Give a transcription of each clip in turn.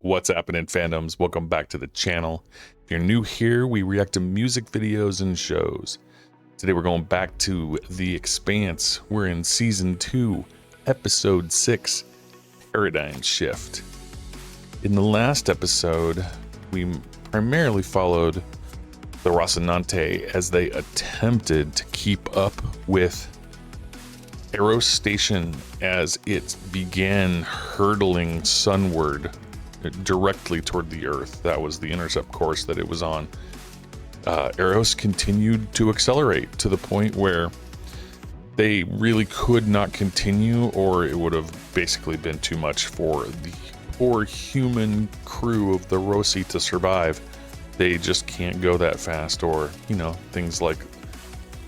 What's happening, fandoms? Welcome back to the channel. If you're new here, we react to music videos and shows. Today we're going back to The Expanse. We're in Season 2, Episode 6, Paradigm Shift. In the last episode, we primarily followed the Rocinante as they attempted to keep up with Eros Station as it began hurtling sunward directly toward the Earth. That was the intercept course that it was on. Eros continued to accelerate to the point where they really could not continue, or it would have basically been too much for the poor human crew of the Rossi to survive. They just can't go that fast, or, you know, things like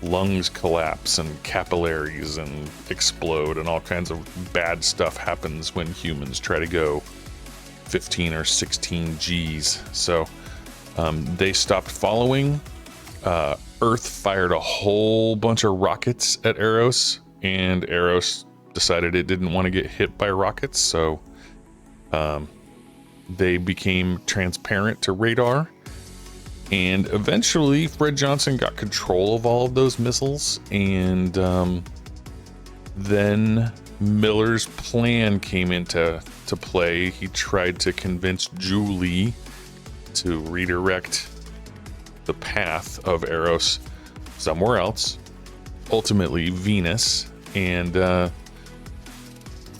lungs collapse and capillaries and explode, and all kinds of bad stuff happens when humans try to go 15 or 16 Gs. So they stopped following. Earth fired a whole bunch of rockets at Eros, and Eros decided it didn't want to get hit by rockets, so they became transparent to radar. And eventually Fred Johnson got control of all of those missiles, and then Miller's plan came into play. He tried to convince Julie to redirect the path of Eros somewhere else, ultimately Venus, and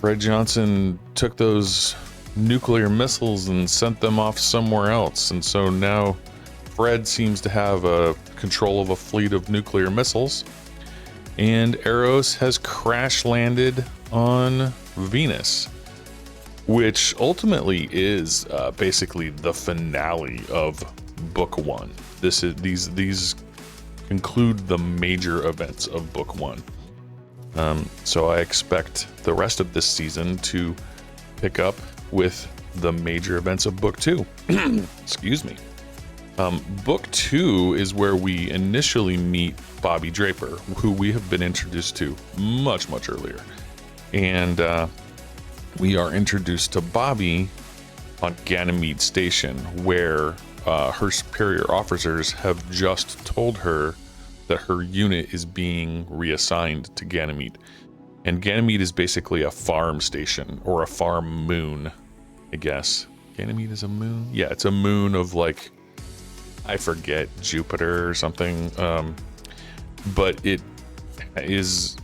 Fred Johnson took those nuclear missiles and sent them off somewhere else. And so now Fred seems to have control of a fleet of nuclear missiles, and Eros has crash landed on Venus, which ultimately is basically the finale of Book 1. These conclude the major events of Book 1. So I expect the rest of this season to pick up with the major events of Book 2. Excuse me. Book 2 is where we initially meet Bobby Draper, who we have been introduced to much earlier. And we are introduced to Bobby on Ganymede Station, where her superior officers have just told her that her unit is being reassigned to Ganymede. And Ganymede is basically a farm station, or a farm moon, I guess. Ganymede is a moon? Yeah, it's a moon of, like, I forget, Jupiter or something, but it is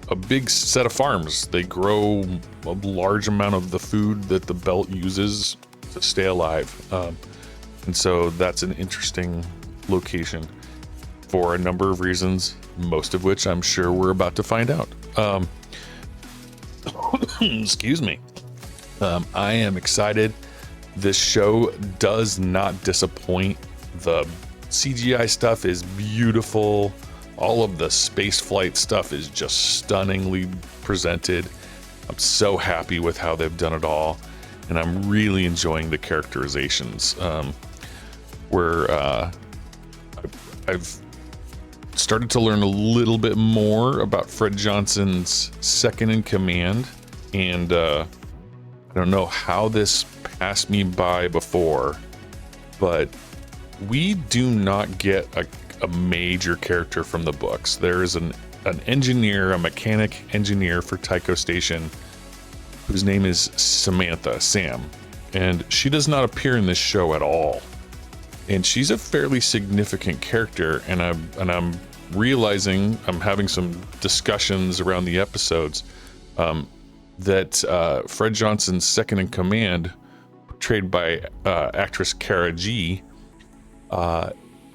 a big set of farms. They grow a large amount of the food that the belt uses to stay alive, and so that's an interesting location for a number of reasons, most of which I'm sure we're about to find out. Excuse me. I am excited. This show does not disappoint. The CGI stuff is beautiful. All of the space flight stuff is just stunningly presented. I'm so happy with how they've done it all, and I'm really enjoying the characterizations. I've started to learn a little bit more about Fred Johnson's second in command, and I don't know how this passed me by before, but we do not get a major character from the books. There is an engineer, a mechanic engineer for Tycho Station, whose name is Samantha, Sam, and she does not appear in this show at all. And she's a fairly significant character, and I'm realizing, I'm having some discussions around the episodes, that Fred Johnson's second in command, portrayed by actress Cara G,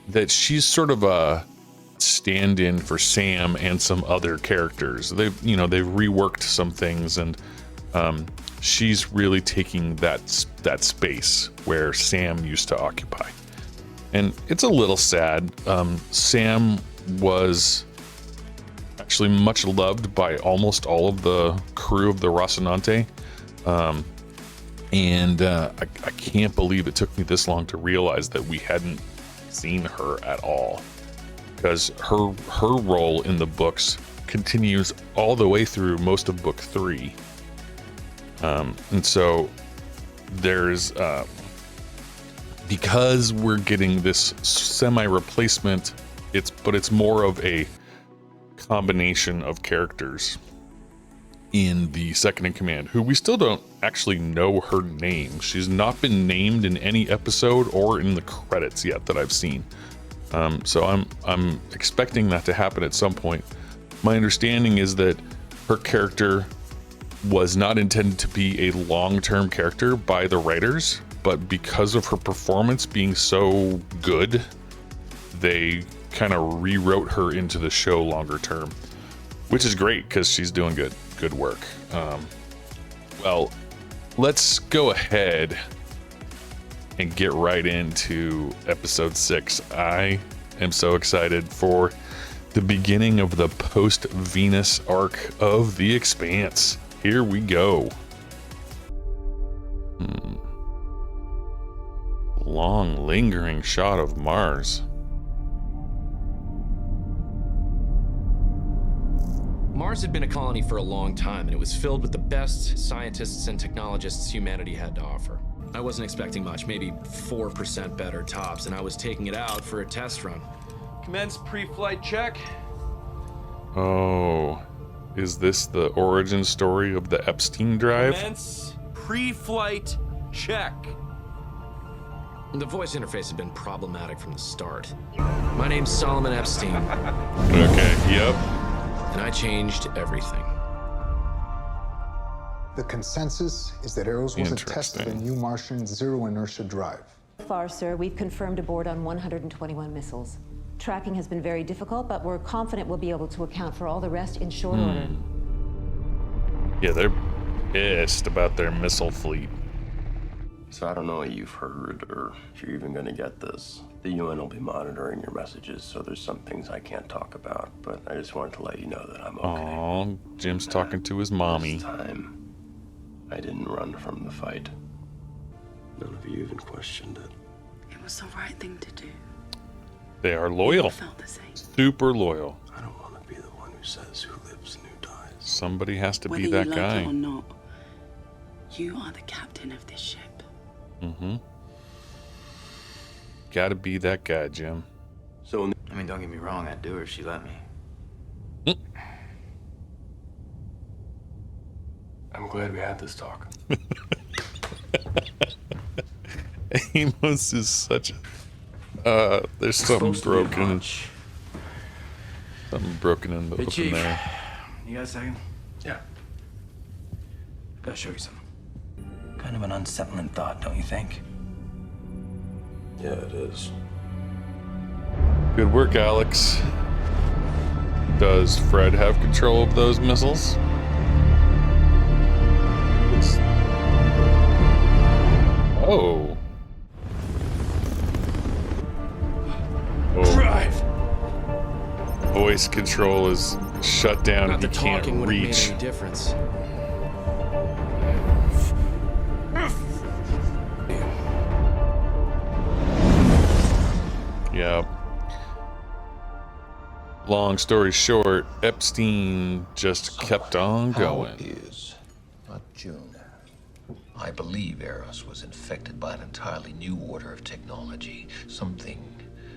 that she's sort of a stand-in for Sam and some other characters. They've reworked some things, and she's really taking that space where Sam used to occupy. And it's a little sad. Sam was actually much loved by almost all of the crew of the Rocinante. And I can't believe it took me this long to realize that we hadn't seen her at all, because her role in the books continues all the way through most of book 3. And so there's because we're getting this semi-replacement, it's more of a combination of characters in the second in command, who we still don't actually know her name. She's not been named in any episode or in the credits yet that I've seen. So I'm expecting that to happen at some point. My understanding is that her character was not intended to be a long-term character by the writers, but because of her performance being so good, they kind of rewrote her into the show longer term, which is great because she's doing good work. Well, let's go ahead and get right into episode 6. I am so excited for the beginning of the post-Venus arc of The Expanse. Here we go. Long, lingering shot of Mars. Mars had been a colony for a long time, and it was filled with the best scientists and technologists humanity had to offer. I wasn't expecting much, maybe 4% better tops, and I was taking it out for a test run. Commence pre-flight check. Oh, is this the origin story of the Epstein drive? Commence pre-flight check. The voice interface had been problematic from the start. My name's Solomon Epstein, Okay, yep. and I changed everything. The consensus is that Eros was a test of a new Martian zero inertia drive. So far, sir, we've confirmed aboard on 121 missiles. Tracking has been very difficult, but we're confident we'll be able to account for all the rest in short order. Yeah, they're pissed about their missile fleet. So I don't know what you've heard or if you're even gonna get this. The UN will be monitoring your messages, so there's some things I can't talk about, but I just wanted to let you know that I'm okay. Aww, Jim's talking to his mommy. This time, I didn't run from the fight. None of you even questioned it. It was the right thing to do. They are loyal. I felt the same. Super loyal. I don't want to be the one who says who lives and who dies. Somebody has to Whether be that you guy. like it or not, you are the captain of this ship. Mm-hmm. Gotta be that guy, Jim. So I mean, don't get me wrong, I'd do her if she let me. I'm glad we had this talk. Amos is such a... there's something broken. Something broken in the Hey, open Chief. there. You got a second? Yeah. Gotta show you something. Kind of an unsettling thought, don't you think? Yeah, it is. Good work, Alex. Does Fred have control of those missiles? Oh. Drive! Voice control is shut down Not and the you can't talking would have made reach. any difference. Yeah. Long story short, Epstein just kept on going. Is not June. I believe Eros was infected by an entirely new order of technology, something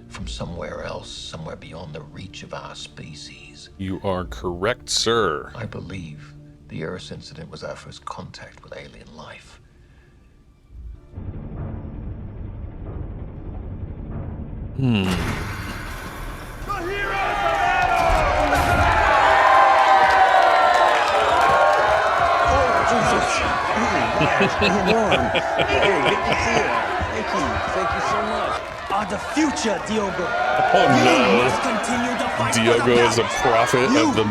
from somewhere else, somewhere beyond the reach of our species. You are correct, sir. I believe the Eros incident was our first contact with alien life. Thank you so much. Are the future, Diogo. Oh no. Must continue the fight. Diogo is a prophet of the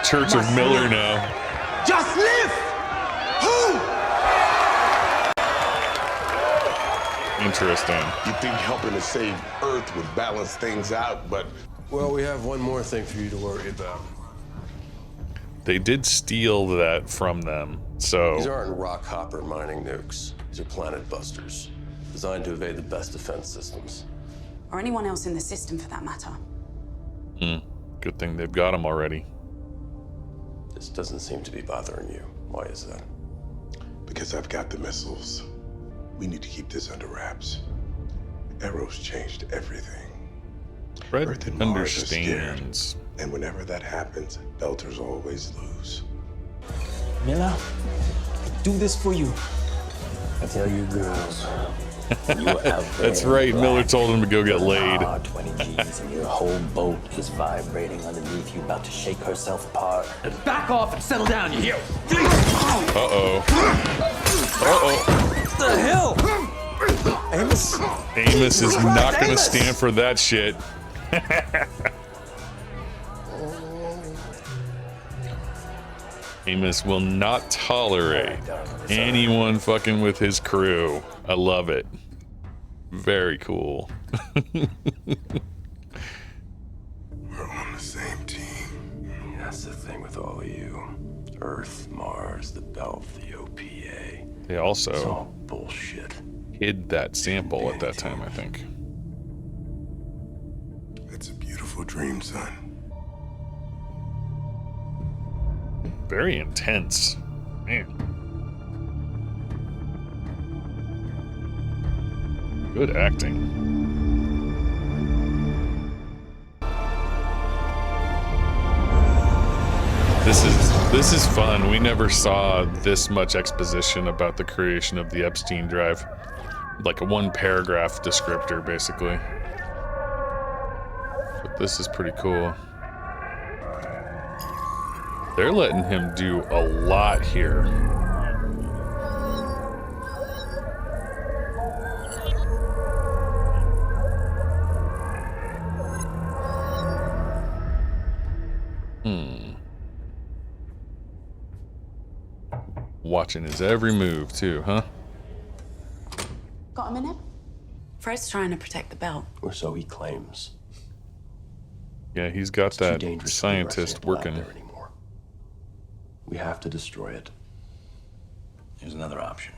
Church of Miller now. Just live. Who? Interesting. You think helping to save Earth would balance things out, but... Well, we have one more thing for you to worry about. They did steal that from them, These so aren't rock hopper mining nukes. These are planet busters, designed to evade the best defense systems. Or anyone else in the system for that matter. good thing they've got them already. This doesn't seem to be bothering you. Why is that? Because I've got the missiles. We need to keep this under wraps. Eros changed everything. Fred Earth and Mars are scared. understands. And whenever that happens, Belters always lose. Miller, I do this for you. I tell you, girls, you are out there. That's right. Miller told him to go get laid. 20 G's and your whole boat is vibrating underneath you, about to shake herself apart. Back off and settle down, you hear? Uh-oh. Uh-oh. What the hell? Amos. Amos is not going to stand for that shit. Amos will not tolerate anyone fucking with his crew. I love it. Very cool. We're on the same team. That's the thing with all of you. Earth, Mars, the Belt, the OPA. They It's also all bullshit. hid that sample at that time, I think. It's a beautiful dream, son. Very intense. Man. Good acting. This is fun. We never saw this much exposition about the creation of the Epstein drive. Like a one paragraph descriptor, basically. But this is pretty cool. They're letting him do a lot here. Watching his every move too, huh? Got a minute? Fred's trying to protect the belt. Or so he claims. Yeah, he's got It's too that dangerous to leave our scientist sample out working. there anymore. We have to destroy it. Here's another option.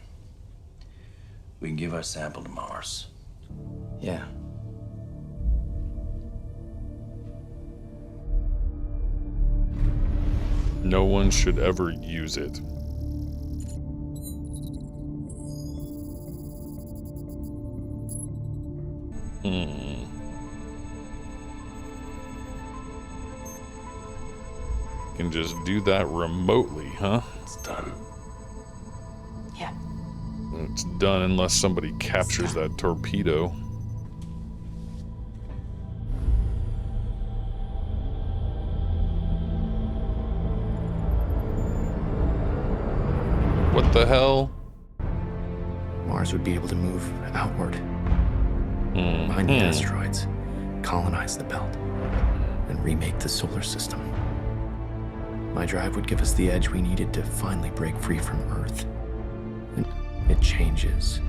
We can give our sample to Mars. Yeah. No one should ever use it. Can just do that remotely, huh? It's done. Yeah. It's done unless somebody captures that torpedo. What the hell? Mars would be able to move outward, behind the asteroids, colonize the belt, and remake the solar system. My drive would give us the edge we needed to finally break free from Earth. And it changes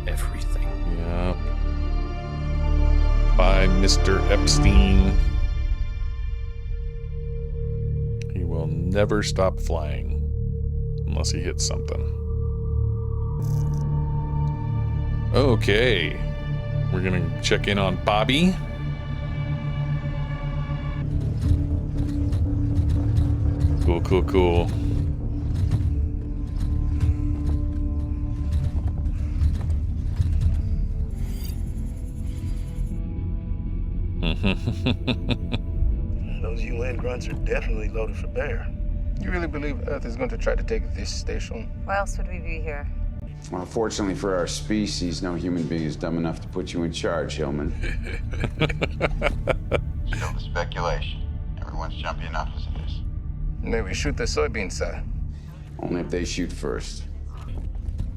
everything. Yep. By Mr. Epstein. He will never stop flying unless he hits something. Okay. We're gonna check in on Bobby. Cool, cool, cool. Those UN grunts are definitely loaded for bear. You really believe Earth is going to try to take this station? Why else would we be here? Well, fortunately for our species, no human being is dumb enough to put you in charge, Hillman. Still the speculation. Everyone's jumpy enough as it is. Maybe shoot the soybean side. Only if they shoot first.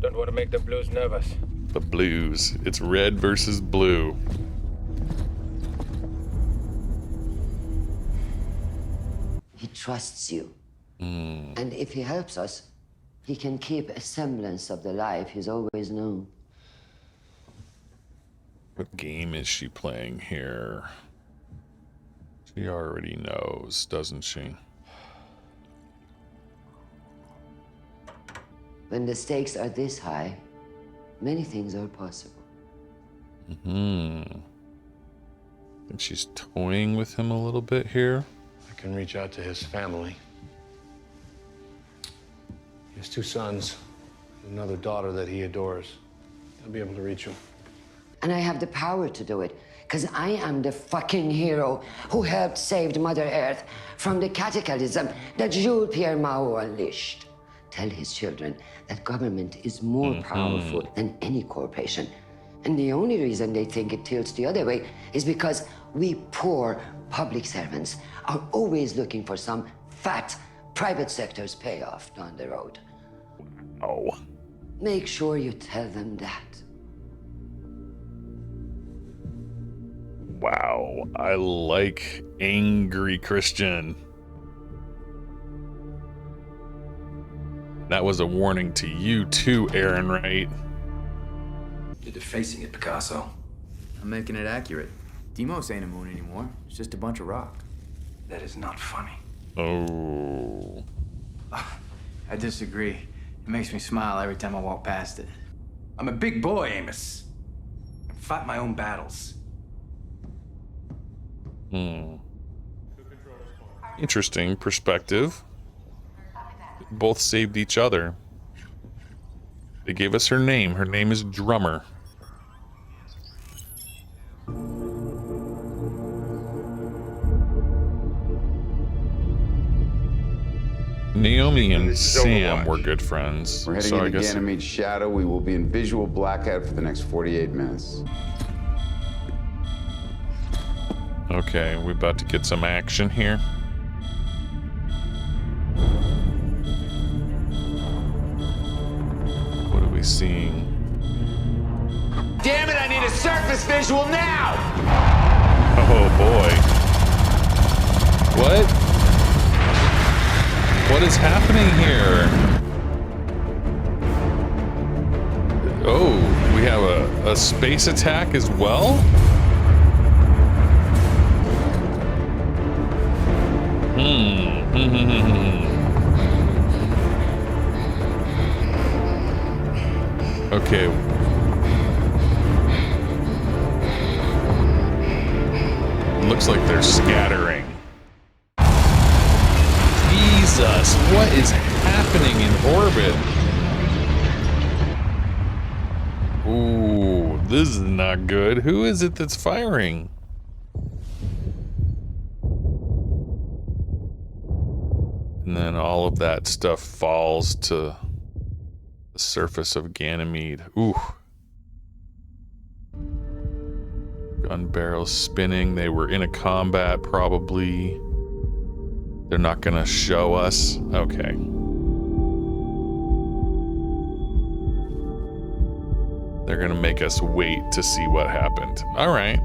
Don't want to make the Blues nervous. The Blues. It's red versus blue. He trusts you. And if he helps us, he can keep a semblance of the life he's always known. What game is she playing here? She already knows, doesn't she? When the stakes are this high, many things are possible. Think she's toying with him a little bit here. I can reach out to his family. He has 2 sons, and another daughter that he adores. I'll be able to reach you. And I have the power to do it, because I am the fucking hero who helped save Mother Earth from the cataclysm that Jules Pierre Mao unleashed. Tell his children that government is more powerful than any corporation. And the only reason they think it tilts the other way is because we poor public servants are always looking for some fat private sector's payoff down the road. Oh. Make sure you tell them that. Wow, I like angry Christian. That was a warning to you too, Aaron, right? You're defacing it, Picasso. I'm making it accurate. Deimos ain't a moon anymore. It's just a bunch of rock. That is not funny. Oh. I disagree. It makes me smile every time I walk past it. I'm a big boy, Amos. I fight my own battles. Interesting perspective. Both saved each other. They gave us her name. Her name is Drummer. Naomi and Sam were good friends. We're heading into Ganymede's shadow. We will be in visual blackout for the next 48 minutes. Okay, we're about to get some action here. What are we seeing? Damn it, I need a surface visual now! Oh boy. What? What is happening here? Oh, we have a space attack as well? Okay. Looks like they're scattering. Jesus, what is happening in orbit? Ooh, this is not good. Who is it that's firing? And then all of that stuff falls to the surface of Ganymede. Ooh. Gun barrels spinning. They were in a combat, probably. They're not gonna show us. Okay. They're gonna make us wait to see what happened. All right.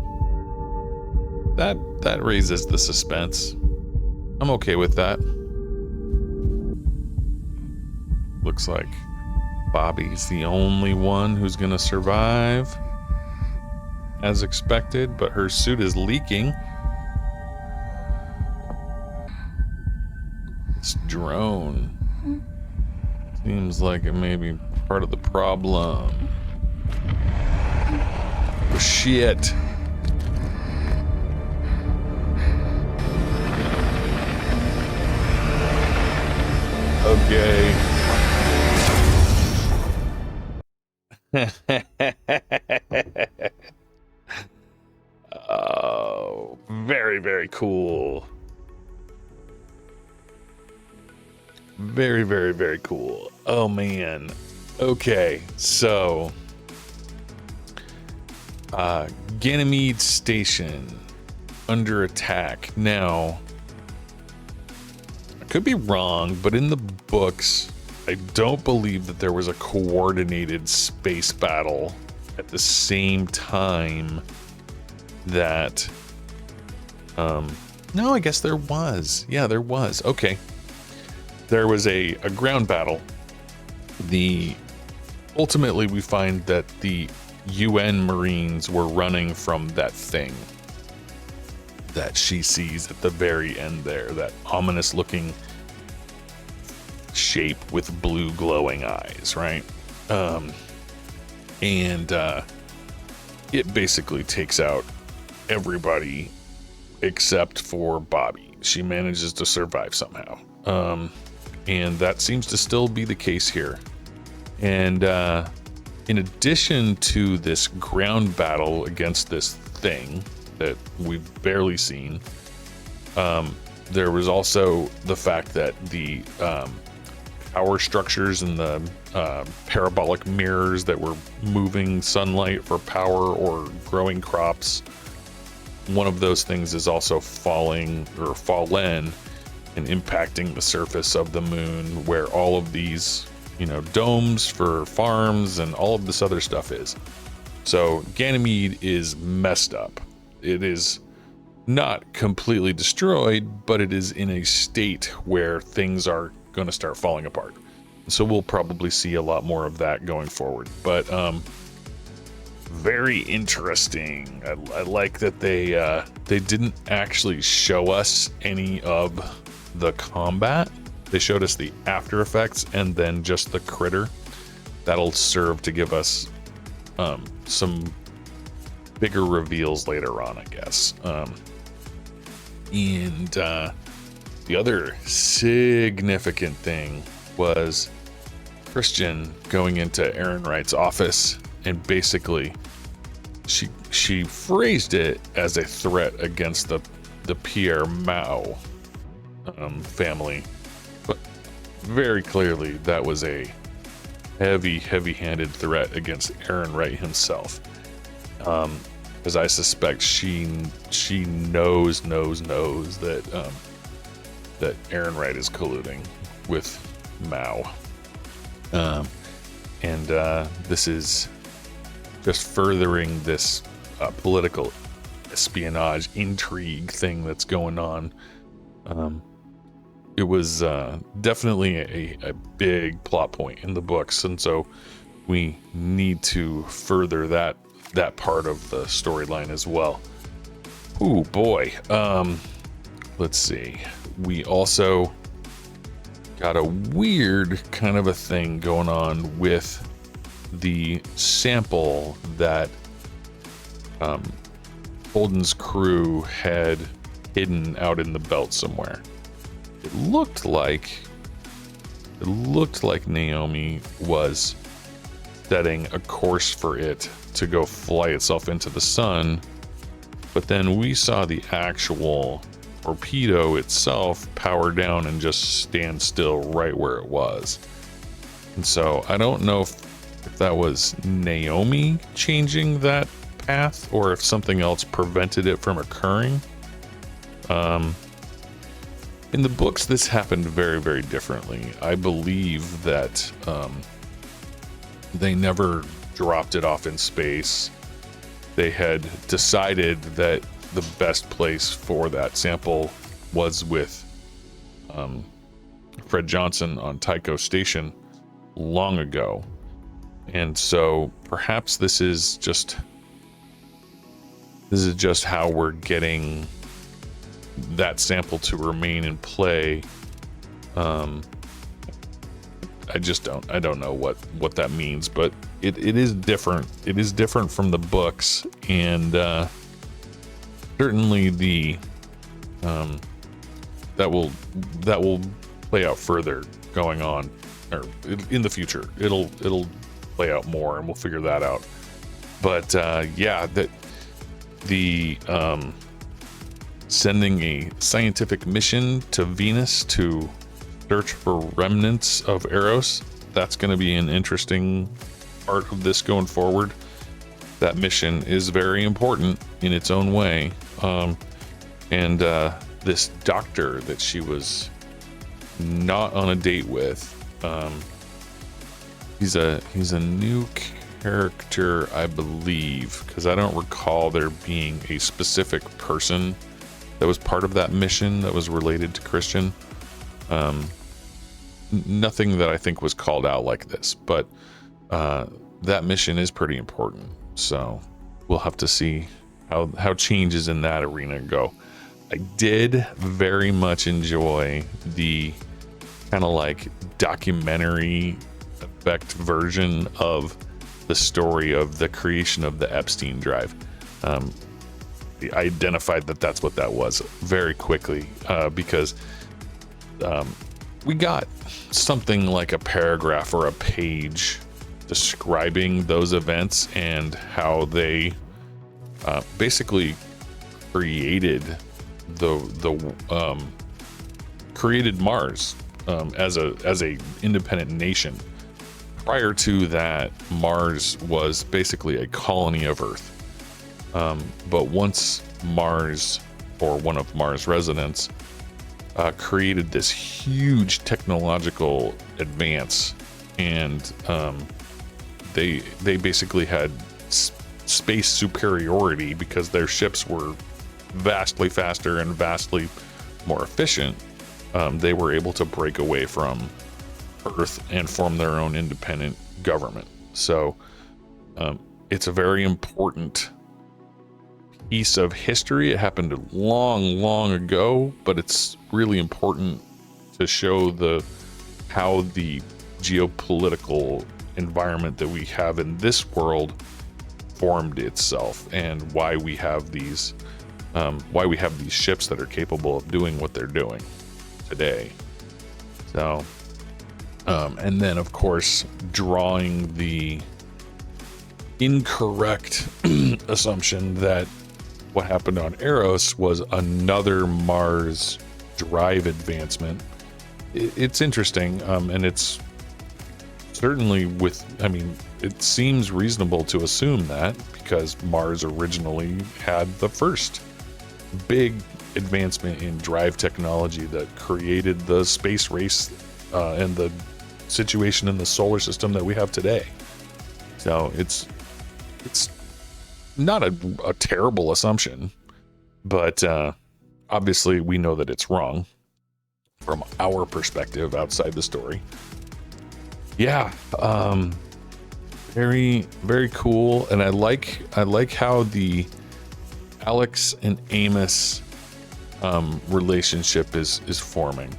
That raises the suspense. I'm okay with that. Looks like Bobby's the only one who's gonna survive, as expected, but her suit is leaking. This drone seems like it may be part of the problem. Oh, shit. Okay. Oh, very, very cool. Very, very, very cool. Oh, man. Okay, so Ganymede Station under attack. Now, I could be wrong, but in the books, I don't believe that there was a coordinated space battle at the same time that no, I guess there was. Yeah, there was. Okay. There was a ground battle. Ultimately we find that the UN Marines were running from that thing that she sees at the very end there, that ominous looking shape with blue glowing eyes, right? It basically takes out everybody except for Bobby. She manages to survive somehow. And that seems to still be the case here. And in addition to this ground battle against this thing that we've barely seen, there was also the fact that the power structures and the parabolic mirrors that were moving sunlight for power or growing crops, one of those things is also falling or fallen and impacting the surface of the moon, where all of these, you know, domes for farms and all of this other stuff is. So Ganymede is messed up. It is not completely destroyed, but it is in a state where things are going to start falling apart. So we'll probably see a lot more of that going forward. But very interesting. I like that they didn't actually show us any of the combat. They showed us the after effects and then just the critter. That'll serve to give us some bigger reveals later on, I guess. And the other significant thing was Christian going into Aaron Wright's office, and basically she phrased it as a threat against the Pierre Mao family, but very clearly that was a heavy-handed threat against Aaron Wright himself. Because I suspect she knows that that Aaron Wright is colluding with Mao, and this is just furthering this political espionage intrigue thing that's going on. It was definitely a big plot point in the books, and so we need to further that part of the storyline as well. Oh boy. Let's see. We also got a weird kind of a thing going on with the sample that Holden's crew had hidden out in the belt somewhere. It looked like Naomi was setting a course for it to go fly itself into the sun, but then we saw the actual torpedo itself power down and just stand still right where it was. And so I don't know if that was Naomi changing that path or if something else prevented it from occurring. In the books, this happened very, very differently. I believe that they never dropped it off in space. They had decided that the best place for that sample was with Fred Johnson on Tycho Station long ago. And so perhaps this is just how we're getting that sample to remain in play. I don't know what that means, but it is different. It is different from the books, and certainly the that will play out further going on, or in the future. It'll play out more, and we'll figure that out. But yeah, that the sending a scientific mission to Venus to search for remnants of Eros, that's going to be an interesting part of this going forward. That mission is very important in its own way. And this doctor that she was not on a date with, he's a new character, I believe, because I don't recall there being a specific person that was part of that mission that was related to Christian. Nothing that I think was called out like this, but that mission is pretty important. So we'll have to see how changes in that arena go. I did very much enjoy the kind of like documentary effect version of the story of the creation of the Epstein drive. I identified that that's what that was very quickly, because we got something like a paragraph or a page describing those events and how they basically created created Mars as a independent nation. Prior to that, Mars was basically a colony of Earth. But once Mars, or one of Mars' residents, created this huge technological advance, and they basically had space superiority because their ships were vastly faster and vastly more efficient. They were able to break away from Earth and form their own independent government. So it's a very important piece of history. It happened long ago, but it's really important to show how the geopolitical environment that we have in this world formed itself, and why we have these ships that are capable of doing what they're doing today. So and then of course drawing the incorrect assumption that what happened on Eros was another Mars drive advancement. It's interesting, and it's certainly it seems reasonable to assume that, because Mars originally had the first big advancement in drive technology that created the space race and the situation in the solar system that we have today. So it's not a terrible assumption, but obviously we know that it's wrong from our perspective outside the story. Yeah, very, very cool. And I like how the Alex and Amos relationship is forming.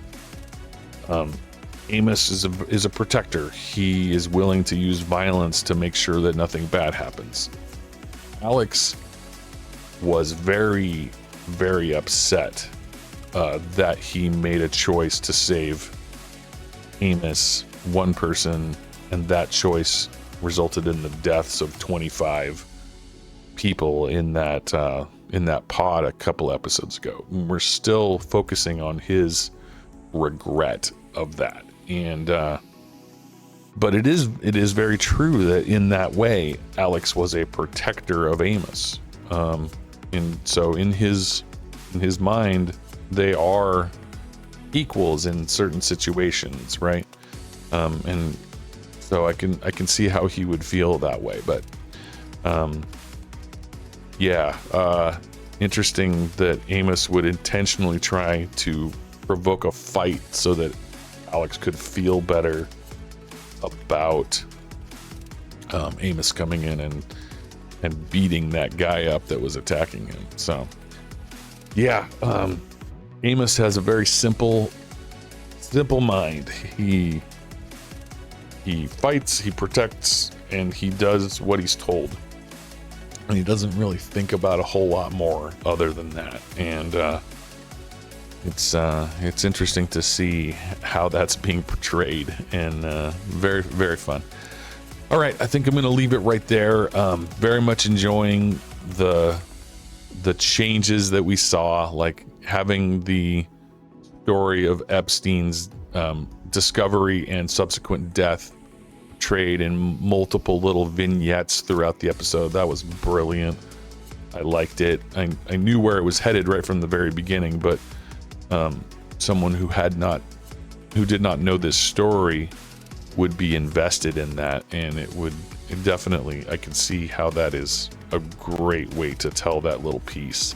Amos is a protector. He is willing to use violence to make sure that nothing bad happens. Alex was very, very upset that he made a choice to save Amos, one person, and that choice resulted in the deaths of 25 people in that pod a couple episodes ago. We're still focusing on his regret of that, and but it is very true that in that way Alex was a protector of Amos, and so in his mind they are equals in certain situations, right? And so I can see how he would feel that way, but interesting that Amos would intentionally try to provoke a fight so that Alex could feel better about Amos coming in and beating that guy up that was attacking him. So yeah, Amos has a very simple mind. He fights, he protects, and he does what he's told. And he doesn't really think about a whole lot more other than that. And it's interesting to see how that's being portrayed, and very, very fun. All right, I think I'm going to leave it right there. Very much enjoying the changes that we saw, like having the story of Epstein's discovery and subsequent death portrayed in multiple little vignettes throughout the episode. That was brilliant. I liked it. I knew where it was headed right from the very beginning, but someone who did not know this story would be invested in that, and definitely, I can see how that is a great way to tell that little piece.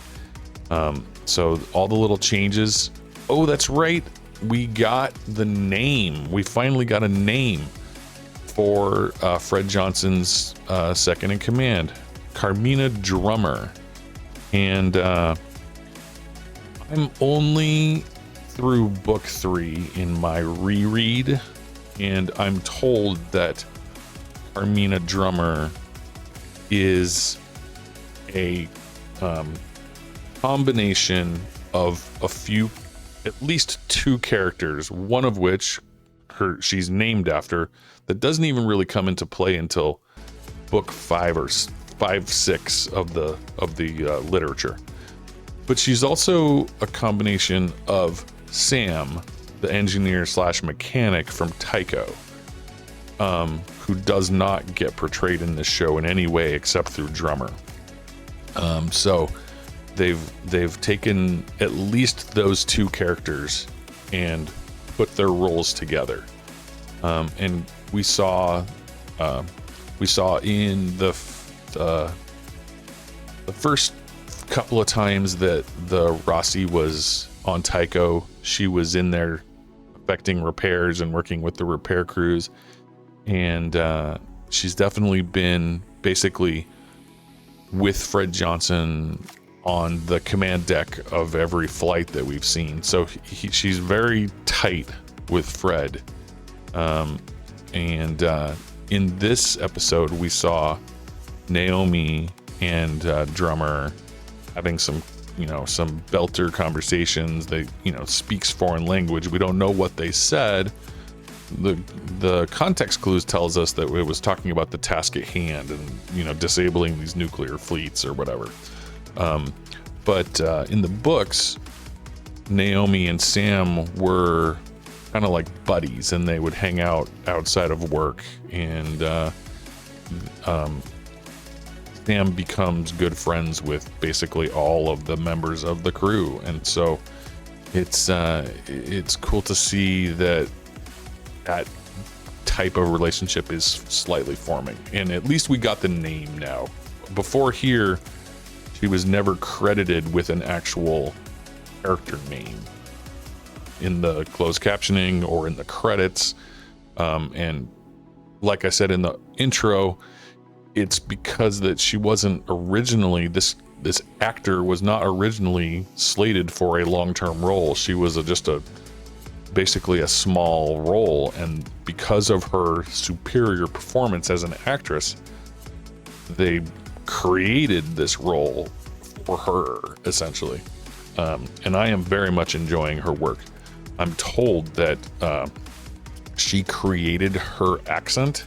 So all the little changes. Oh, that's right. We got the name. We finally got a name for Fred Johnson's second in command, Carmina Drummer. And I'm only through book 3 in my reread, and I'm told that Carmina Drummer is a combination of a few, at least 2 characters, one of which, she's named after, that doesn't even really come into play until book 5 or 5-6 of the literature. But she's also a combination of Sam, the engineer / mechanic from Tycho, who does not get portrayed in this show in any way except through Drummer. So they've taken at least those two characters and put their roles together. And we saw in the first couple of times that the Rossi was on Tycho, she was in there effecting repairs and working with the repair crews. And she's definitely been basically with Fred Johnson on the command deck of every flight that we've seen. So she's very tight with Fred. And in this episode, we saw Naomi and Drummer having some belter conversations. They, speaks foreign language. We don't know what they said. The context clues tells us that it was talking about the task at hand and, disabling these nuclear fleets or whatever. But in the books, Naomi and Sam were kind of like buddies, and they would hang out outside of work, and Sam becomes good friends with basically all of the members of the crew. And so it's cool to see that type of relationship is slightly forming, and at least we got the name now. Before here, she was never credited with an actual character name in the closed captioning or in the credits. And like I said in the intro, it's because that she wasn't originally, this actor was not originally slated for a long-term role. She was basically a small role, and because of her superior performance as an actress, they created this role for her, essentially. And I am very much enjoying her work. I'm told that she created her accent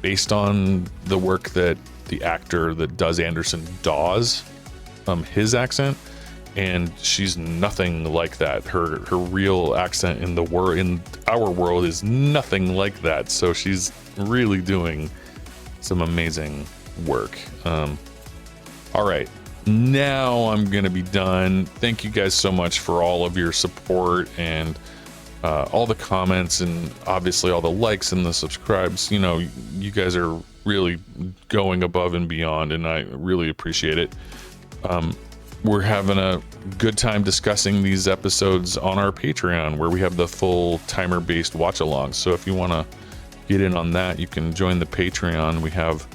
based on the work that the actor that does Anderson Dawes, his accent, and she's nothing like that. Her real accent in our world is nothing like that. So she's really doing some amazing work. All right, now I'm gonna be done. Thank you guys so much for all of your support and all the comments, and obviously all the likes and the subscribes. You guys are really going above and beyond, and I really appreciate it. We're having a good time discussing these episodes on our Patreon, where we have the full timer-based watch-alongs. So if you want to get in on that, you can join the Patreon. We have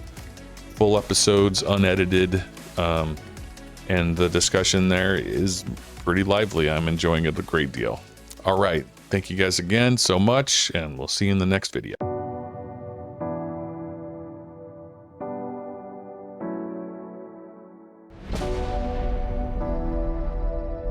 full episodes, unedited, and the discussion there is pretty lively. I'm enjoying it a great deal. All right, thank you guys again so much, and we'll see you in the next video.